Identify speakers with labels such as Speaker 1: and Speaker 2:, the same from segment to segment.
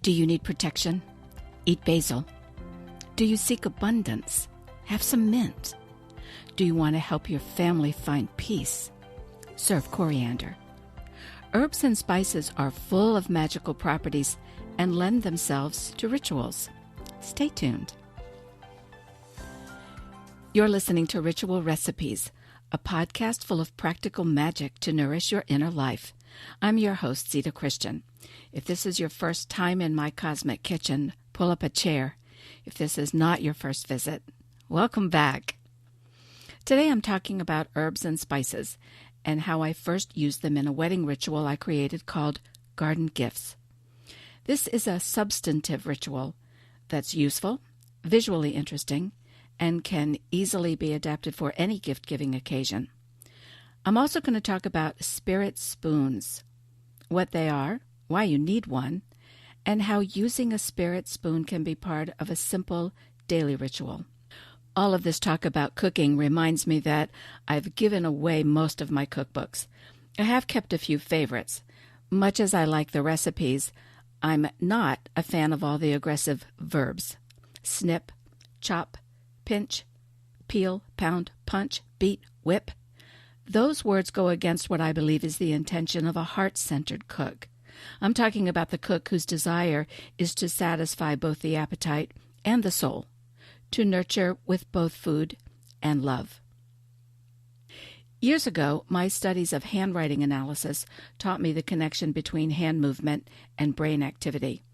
Speaker 1: Do you need protection? Eat basil. Do you seek abundance? Have some mint. Do you want to help your family find peace? Serve coriander. Herbs and spices are full of magical properties and lend themselves to rituals. Stay tuned. You're listening to Ritual Recipes, a podcast full of practical magic to nourish your inner life. I'm your host, Zita Christian. If this is your first time in my cosmic kitchen, pull up a chair. If this is not your first visit, welcome back. Today I'm talking about herbs and spices and how I first used them in a wedding ritual I created called Garden Gifts. This is a substantive ritual that's useful, visually interesting, and can easily be adapted for any gift-giving occasion. I'm also going to talk about spirit spoons, what they are, why you need one, and how using a spirit spoon can be part of a simple daily ritual. All of this talk about cooking reminds me that I've given away most of my cookbooks. I have kept a few favorites. Much as I like the recipes, I'm not a fan of all the aggressive verbs. Snip, chop, pinch, peel, pound, punch, beat, whip. Those words go against what I believe is the intention of a heart-centered cook. I'm talking about the cook whose desire is to satisfy both the appetite and the soul, to nurture with both food and love. Years ago, my studies of handwriting analysis taught me the connection between hand movement and brain activity.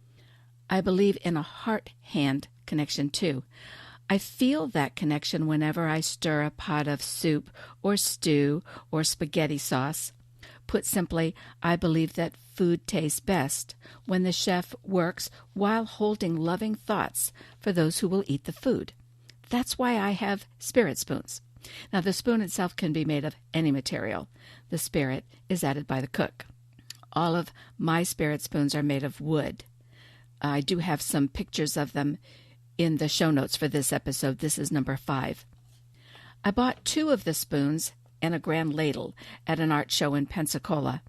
Speaker 1: I believe in a heart-hand connection too. I feel that connection whenever I stir a pot of soup or stew or spaghetti sauce. Put simply, I believe that food tastes best when the chef works while holding loving thoughts for those who will eat the food. That's why I have spirit spoons. Now, the spoon itself can be made of any material. The spirit is added by the cook. All of my spirit spoons are made of wood. I do have some pictures of them in the show notes for this episode. This is number 5. I bought 2 of the spoons and a grand ladle at an art show in Pensacola.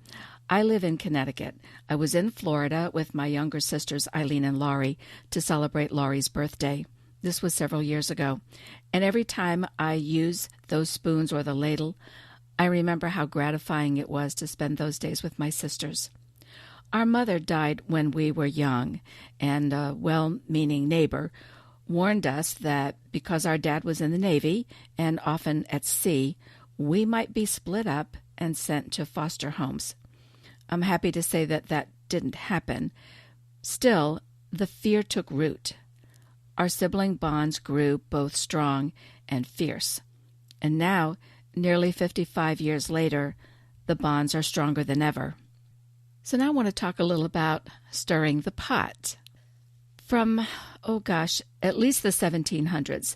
Speaker 1: I live in Connecticut. I was in Florida with my younger sisters Eileen and Laurie to celebrate Laurie's birthday. This was several years ago. And every time I use those spoons or the ladle, I remember how gratifying it was to spend those days with my sisters. Our mother died when we were young, and a well-meaning neighbor warned us that because our dad was in the Navy and often at sea, we might be split up and sent to foster homes. I'm happy to say that that didn't happen. Still, the fear took root. Our sibling bonds grew both strong and fierce. And now, nearly 55 years later, the bonds are stronger than ever. So now I want to talk a little about stirring the pot. From, at least the 1700s,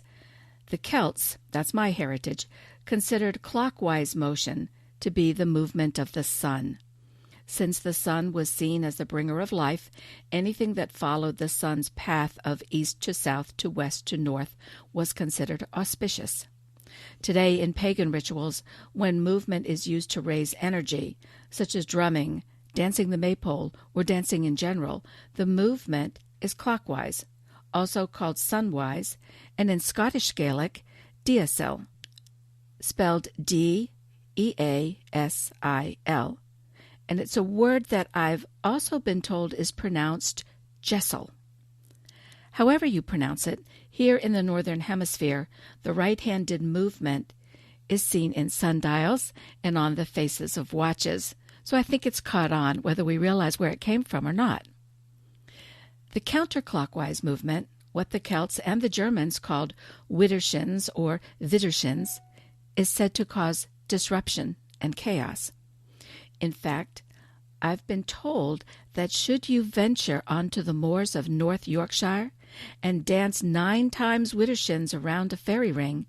Speaker 1: the Celts, that's my heritage, considered clockwise motion to be the movement of the sun. Since the sun was seen as the bringer of life, anything that followed the sun's path of east to south to west to north was considered auspicious. Today, in pagan rituals, when movement is used to raise energy, such as drumming, dancing the maypole, or dancing in general, the movement is clockwise, also called sunwise, and in Scottish Gaelic, deasil, spelled D-E-A-S-I-L. And it's a word that I've also been told is pronounced jessel. However you pronounce it, here in the Northern Hemisphere, the right-handed movement is seen in sundials and on the faces of watches. So I think it's caught on, whether we realize where it came from or not. The counterclockwise movement, what the Celts and the Germans called Widdershins or Widdershins, is said to cause disruption and chaos. In fact, I've been told that should you venture onto the moors of North Yorkshire and dance 9 times Widdershins around a fairy ring,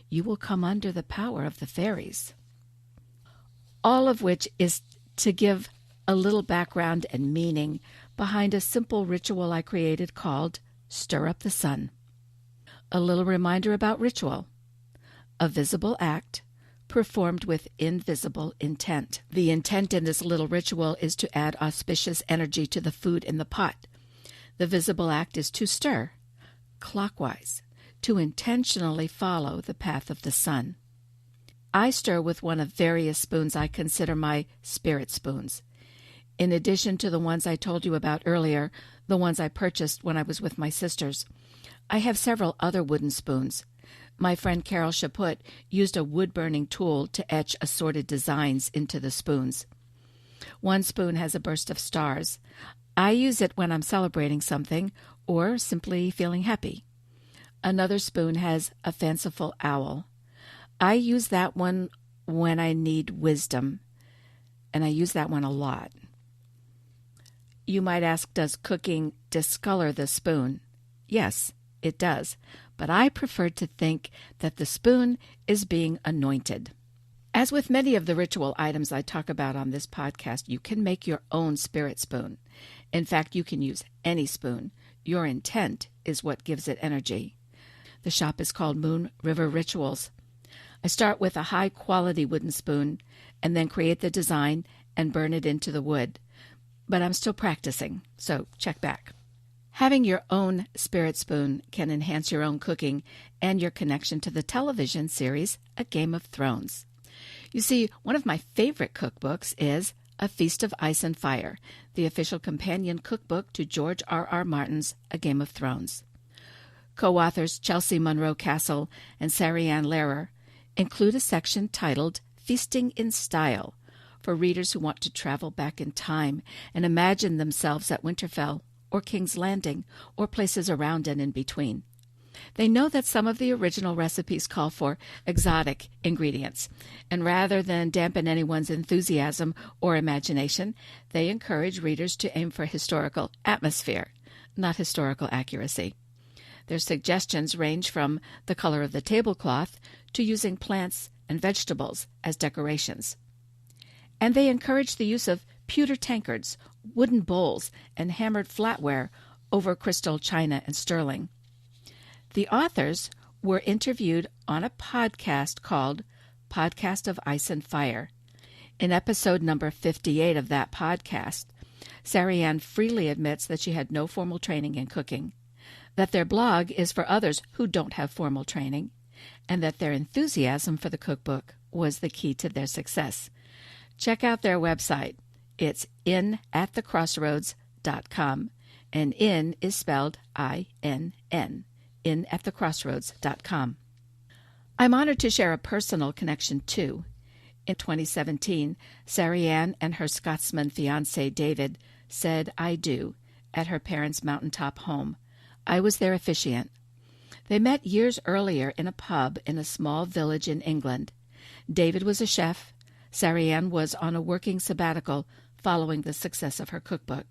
Speaker 1: you will come under the power of the fairies. All of which is to give a little background and meaning behind a simple ritual I created called Stir Up the Sun. A little reminder about ritual. A visible act performed with invisible intent. The intent in this little ritual is to add auspicious energy to the food in the pot. The visible act is to stir, clockwise, to intentionally follow the path of the sun. I stir with one of various spoons I consider my spirit spoons. In addition to the ones I told you about earlier, the ones I purchased when I was with my sisters, I have several other wooden spoons. My friend Carol Chaput used a wood-burning tool to etch assorted designs into the spoons. One spoon has a burst of stars. I use it when I'm celebrating something or simply feeling happy. Another spoon has a fanciful owl. I use that one when I need wisdom, and I use that one a lot. You might ask, does cooking discolor the spoon? Yes, it does, but I prefer to think that the spoon is being anointed. As with many of the ritual items I talk about on this podcast, you can make your own spirit spoon. In fact, you can use any spoon. Your intent is what gives it energy. The shop is called Moon River Rituals. I start with a high-quality wooden spoon and then create the design and burn it into the wood. But I'm still practicing, so check back. Having your own spirit spoon can enhance your own cooking and your connection to the television series A Game of Thrones. You see, one of my favorite cookbooks is A Feast of Ice and Fire, the official companion cookbook to George R.R. Martin's A Game of Thrones. Co-authors Chelsea Monroe Castle and Sarianne Lehrer include a section titled Feasting in Style for readers who want to travel back in time and imagine themselves at Winterfell or King's Landing or places around and in between. They know that some of the original recipes call for exotic ingredients, and rather than dampen anyone's enthusiasm or imagination, they encourage readers to aim for historical atmosphere, not historical accuracy. Their suggestions range from the color of the tablecloth to using plants and vegetables as decorations. And they encourage the use of pewter tankards, wooden bowls, and hammered flatware over crystal china and sterling. The authors were interviewed on a podcast called Podcast of Ice and Fire. In episode number 58 of that podcast, Sarianne freely admits that she had no formal training in cooking, that their blog is for others who don't have formal training, and that their enthusiasm for the cookbook was the key to their success. Check out their website. It's inatthecrossroads.com, and in is spelled I-N-N, inatthecrossroads.com. I'm honored to share a personal connection, too. In 2017, Sarianne and her Scotsman fiancé, David, said I do at her parents' mountaintop home. I was their officiant. They met years earlier in a pub in a small village in England. David was a chef. Sarianne was on a working sabbatical following the success of her cookbook.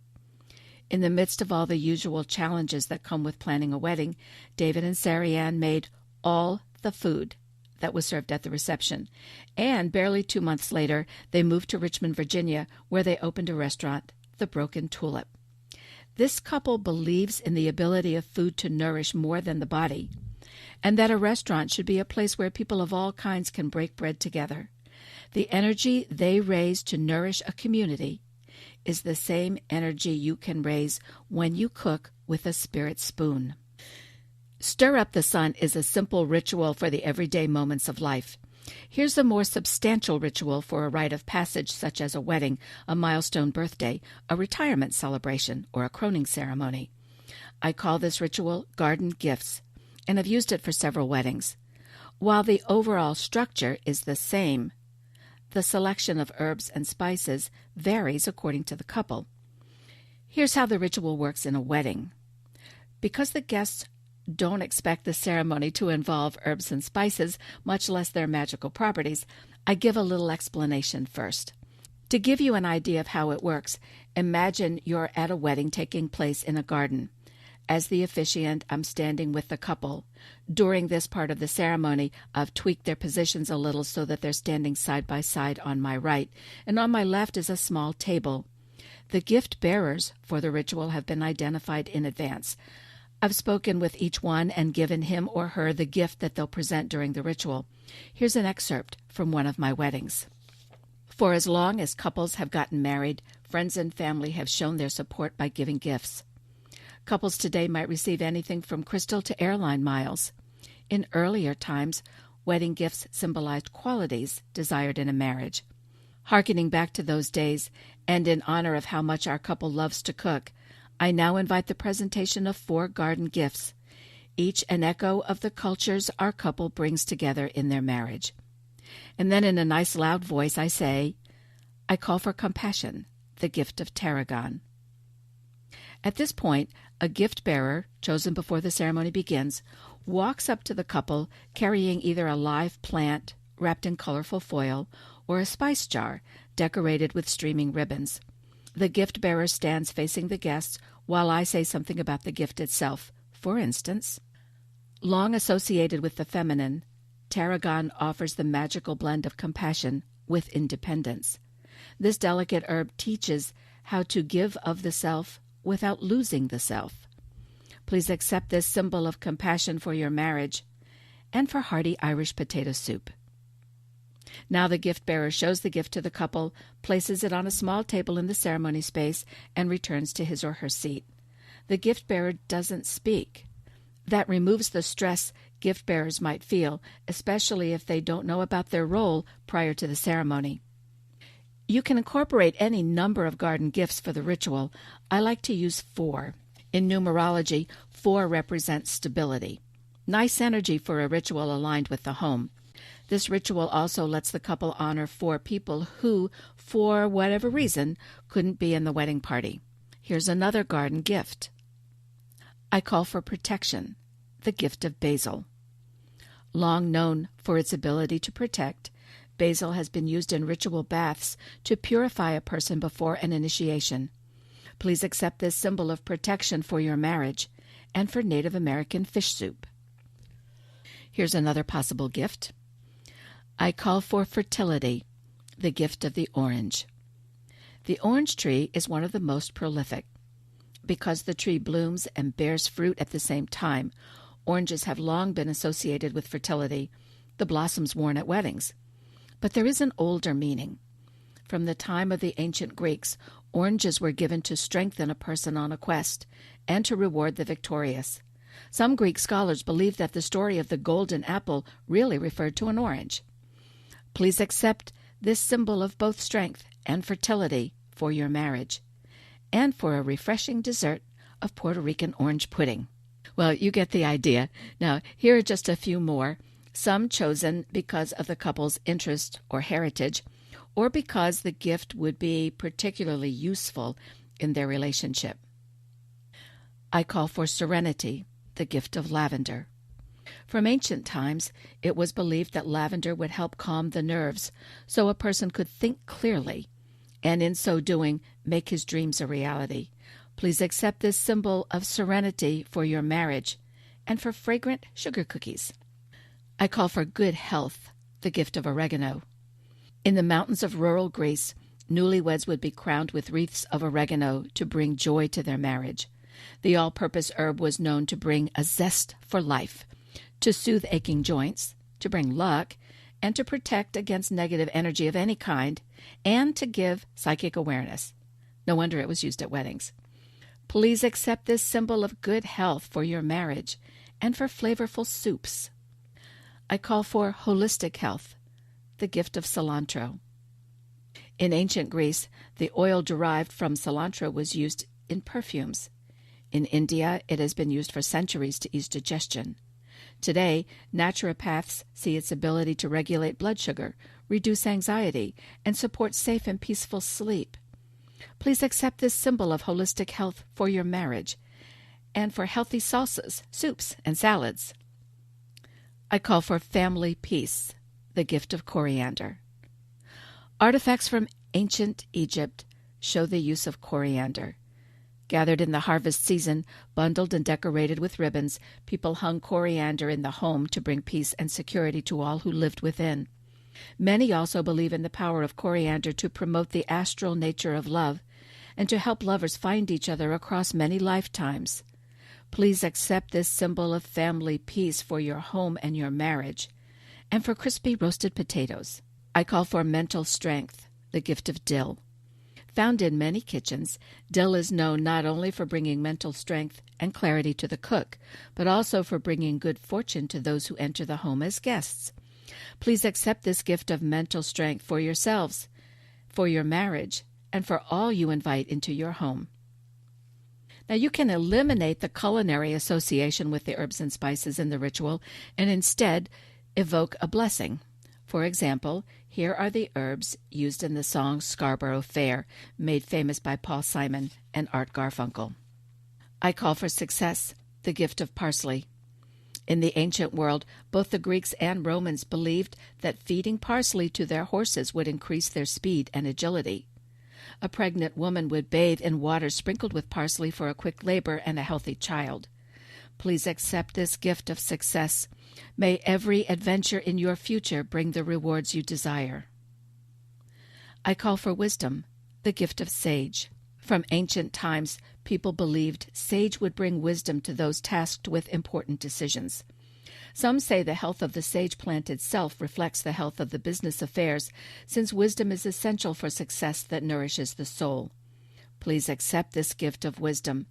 Speaker 1: In the midst of all the usual challenges that come with planning a wedding, David and Sarianne made all the food that was served at the reception. And barely 2 months later, they moved to Richmond, Virginia, where they opened a restaurant, The Broken Tulip. This couple believes in the ability of food to nourish more than the body, and that a restaurant should be a place where people of all kinds can break bread together. The energy they raise to nourish a community is the same energy you can raise when you cook with a spirit spoon. Stir Up the Sun is a simple ritual for the everyday moments of life. Here's a more substantial ritual for a rite of passage such as a wedding, a milestone birthday, a retirement celebration, or a croning ceremony. I call this ritual Garden Gifts, and have used it for several weddings. While the overall structure is the same, the selection of herbs and spices varies according to the couple. Here's how the ritual works in a wedding. Because the guests don't expect the ceremony to involve herbs and spices, much less their magical properties, I give a little explanation first. To give you an idea of how it works, imagine you're at a wedding taking place in a garden. As the officiant, I'm standing with the couple. During this part of the ceremony, I've tweaked their positions a little so that they're standing side by side on my right, and on my left is a small table. The gift bearers for the ritual have been identified in advance. I've spoken with each one and given him or her the gift that they'll present during the ritual. Here's an excerpt from one of my weddings. For as long as couples have gotten married, friends and family have shown their support by giving gifts. Couples today might receive anything from crystal to airline miles. In earlier times, wedding gifts symbolized qualities desired in a marriage. Harkening back to those days, and in honor of how much our couple loves to cook, I now invite the presentation of 4 garden gifts, each an echo of the cultures our couple brings together in their marriage. And then in a nice loud voice I say, I call for compassion, the gift of tarragon. At this point, a gift bearer, chosen before the ceremony begins, walks up to the couple carrying either a live plant wrapped in colorful foil or a spice jar decorated with streaming ribbons. The gift bearer stands facing the guests while I say something about the gift itself. For instance, long associated with the feminine, tarragon offers the magical blend of compassion with independence. This delicate herb teaches how to give of the self without losing the self. Please accept this symbol of compassion for your marriage and for hearty Irish potato soup. Now the gift bearer shows the gift to the couple, places it on a small table in the ceremony space, and returns to his or her seat. The gift bearer doesn't speak. That removes the stress gift bearers might feel, especially if they don't know about their role prior to the ceremony. You can incorporate any number of garden gifts for the ritual. I like to use 4. In numerology, 4 represents stability. Nice energy for a ritual aligned with the home. This ritual also lets the couple honor 4 people who, for whatever reason, couldn't be in the wedding party. Here's another garden gift. I call for protection, the gift of basil. Long known for its ability to protect, basil has been used in ritual baths to purify a person before an initiation. Please accept this symbol of protection for your marriage and for Native American fish soup. Here's another possible gift. I call for fertility, the gift of the orange. The orange tree is one of the most prolific. Because the tree blooms and bears fruit at the same time, oranges have long been associated with fertility, the blossoms worn at weddings. But there is an older meaning. From the time of the ancient Greeks, oranges were given to strengthen a person on a quest and to reward the victorious. Some Greek scholars believe that the story of the golden apple really referred to an orange. Please accept this symbol of both strength and fertility for your marriage, and for a refreshing dessert of Puerto Rican orange pudding. Well, you get the idea. Now, here are just a few more, some chosen because of the couple's interest or heritage, or because the gift would be particularly useful in their relationship. I call for serenity, the gift of lavender. From ancient times, it was believed that lavender would help calm the nerves so a person could think clearly, and in so doing, make his dreams a reality. Please accept this symbol of serenity for your marriage and for fragrant sugar cookies. I call for good health, the gift of oregano. In the mountains of rural Greece, newlyweds would be crowned with wreaths of oregano to bring joy to their marriage. The all-purpose herb was known to bring a zest for life, to soothe aching joints, to bring luck, and to protect against negative energy of any kind, and to give psychic awareness. No wonder it was used at weddings. Please accept this symbol of good health for your marriage and for flavorful soups. I call for holistic health, the gift of cilantro. In ancient Greece, the oil derived from cilantro was used in perfumes. In India, it has been used for centuries to ease digestion. Today, naturopaths see its ability to regulate blood sugar, reduce anxiety, and support safe and peaceful sleep. Please accept this symbol of holistic health for your marriage and for healthy salsas, soups, and salads. I call for family peace, the gift of coriander. Artifacts from ancient Egypt show the use of coriander. Gathered in the harvest season, bundled and decorated with ribbons, people hung coriander in the home to bring peace and security to all who lived within. Many also believe in the power of coriander to promote the astral nature of love and to help lovers find each other across many lifetimes. Please accept this symbol of family peace for your home and your marriage, and for crispy roasted potatoes. I call for mental strength, the gift of dill. Found in many kitchens, dill is known not only for bringing mental strength and clarity to the cook, but also for bringing good fortune to those who enter the home as guests. Please accept this gift of mental strength for yourselves, for your marriage, and for all you invite into your home. Now you can eliminate the culinary association with the herbs and spices in the ritual and instead evoke a blessing. For example, here are the herbs used in the song Scarborough Fair, made famous by Paul Simon and Art Garfunkel. I call for success, the gift of parsley. In the ancient world, both the Greeks and Romans believed that feeding parsley to their horses would increase their speed and agility. A pregnant woman would bathe in water sprinkled with parsley for a quick labor and a healthy child. Please accept this gift of success. May every adventure in your future bring the rewards you desire. I call for wisdom, the gift of sage. From ancient times, people believed sage would bring wisdom to those tasked with important decisions. Some say the health of the sage plant itself reflects the health of the business affairs, since wisdom is essential for success that nourishes the soul. Please accept this gift of wisdom.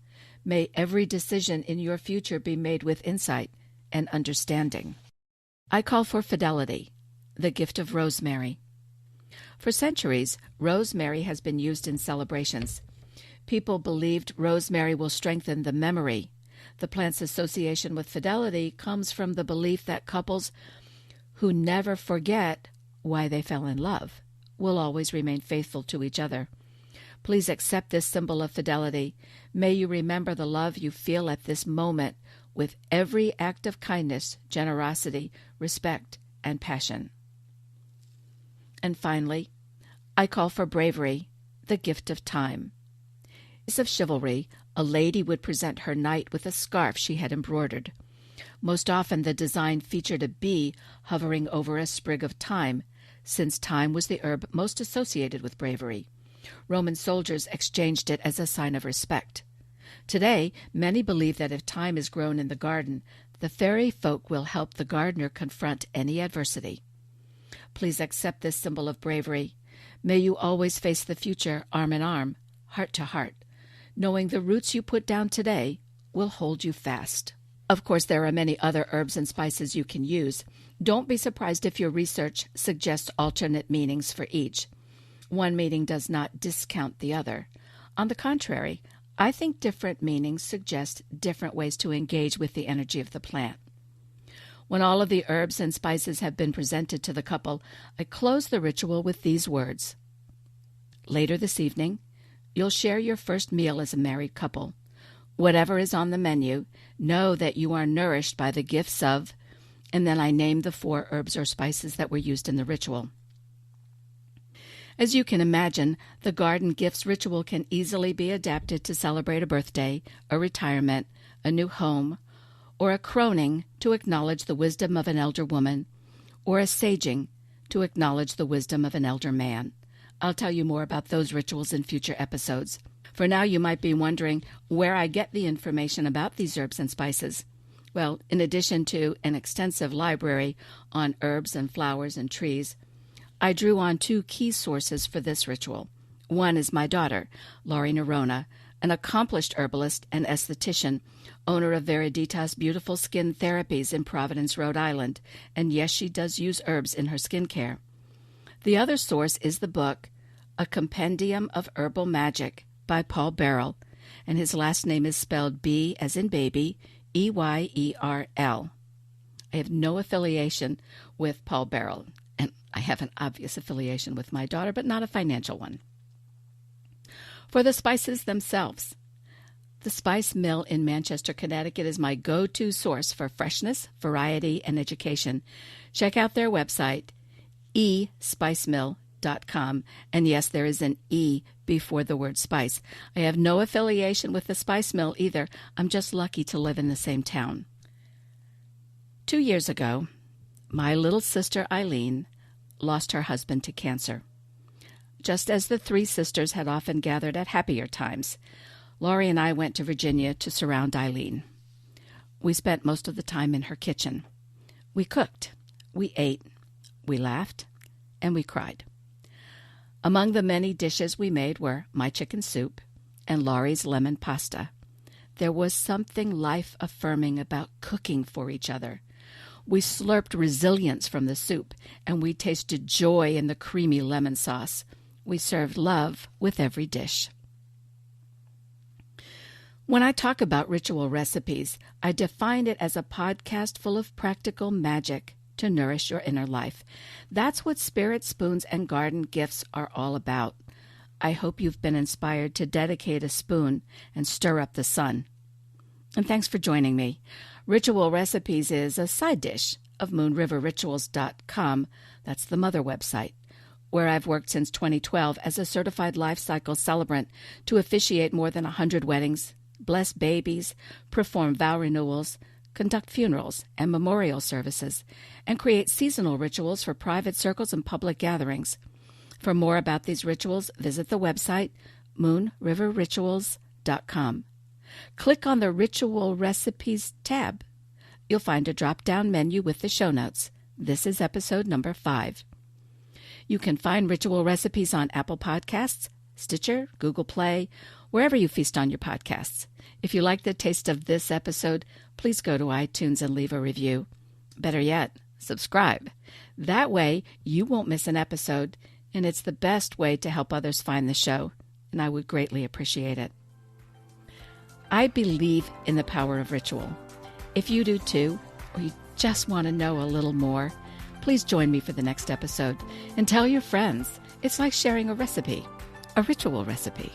Speaker 1: May every decision in your future be made with insight and understanding. I call for fidelity, the gift of rosemary. For centuries, rosemary has been used in celebrations. People believed rosemary will strengthen the memory. The plant's association with fidelity comes from the belief that couples who never forget why they fell in love will always remain faithful to each other. Please accept this symbol of fidelity. May you remember the love you feel at this moment with every act of kindness, generosity, respect, and passion. And finally, I call for bravery, the gift of time. In the days of chivalry, a lady would present her knight with a scarf she had embroidered. Most often the design featured a bee hovering over a sprig of thyme, since thyme was the herb most associated with bravery. Roman soldiers exchanged it as a sign of respect. Today, many believe that if thyme is grown in the garden, the fairy folk will help the gardener confront any adversity. Please accept this symbol of bravery. May you always face the future arm in arm, heart to heart, knowing the roots you put down today will hold you fast. Of course, there are many other herbs and spices you can use. Don't be surprised if your research suggests alternate meanings for each. One meaning does not discount the other. On the contrary, I think different meanings suggest different ways to engage with the energy of the plant. When all of the herbs and spices have been presented to the couple, I close the ritual with these words. Later this evening, you'll share your first meal as a married couple. Whatever is on the menu, know that you are nourished by the gifts of, and then I name the 4 herbs or spices that were used in the ritual. As you can imagine, the garden gifts ritual can easily be adapted to celebrate a birthday, a retirement, a new home, or a croning to acknowledge the wisdom of an elder woman, or a saging to acknowledge the wisdom of an elder man. I'll tell you more about those rituals in future episodes. For now, you might be wondering where I get the information about these herbs and spices. Well, in addition to an extensive library on herbs and flowers and trees, I drew on 2 key sources for this ritual. One is my daughter, Laurie Nerona, an accomplished herbalist and esthetician, owner of Veriditas Beautiful Skin Therapies in Providence, Rhode Island, and yes, she does use herbs in her skincare. The other source is the book, A Compendium of Herbal Magic by Paul Beryl, and his last name is spelled B as in baby, E-Y-E-R-L. I have no affiliation with Paul Beryl, and I have an obvious affiliation with my daughter, but not a financial one. For the spices themselves, the Spice Mill in Manchester, Connecticut is my go-to source for freshness, variety, and education. Check out their website, espicemill.com, and yes, there is an E before the word spice. I have no affiliation with the Spice Mill either. I'm just lucky to live in the same town. 2 years ago, my little sister Eileen lost her husband to cancer. Just as the 3 sisters had often gathered at happier times, Laurie and I went to Virginia to surround Eileen. We spent most of the time in her kitchen. We cooked, we ate, we laughed, and we cried. Among the many dishes we made were my chicken soup and Laurie's lemon pasta. There was something life-affirming about cooking for each other. We slurped resilience from the soup, and we tasted joy in the creamy lemon sauce. We served love with every dish. When I talk about ritual recipes, I define it as a podcast full of practical magic to nourish your inner life. That's what Spirit Spoons and Garden Gifts are all about. I hope you've been inspired to dedicate a spoon and stir up the sun. And thanks for joining me. Ritual Recipes is a side dish of moonriverrituals.com. That's the mother website, where I've worked since 2012 as a certified life cycle celebrant to officiate more than 100 weddings, bless babies, perform vow renewals, conduct funerals and memorial services, and create seasonal rituals for private circles and public gatherings. For more about these rituals, visit the website moonriverrituals.com. Click on the Ritual Recipes tab. You'll find a drop-down menu with the show notes. This is episode number 5. You can find Ritual Recipes on Apple Podcasts, Stitcher, Google Play, wherever you feast on your podcasts. If you like the taste of this episode, please go to iTunes and leave a review. Better yet, subscribe. That way, you won't miss an episode, and it's the best way to help others find the show, and I would greatly appreciate it. I believe in the power of ritual. If you do too, or you just want to know a little more, please join me for the next episode and tell your friends. It's like sharing a recipe, a ritual recipe.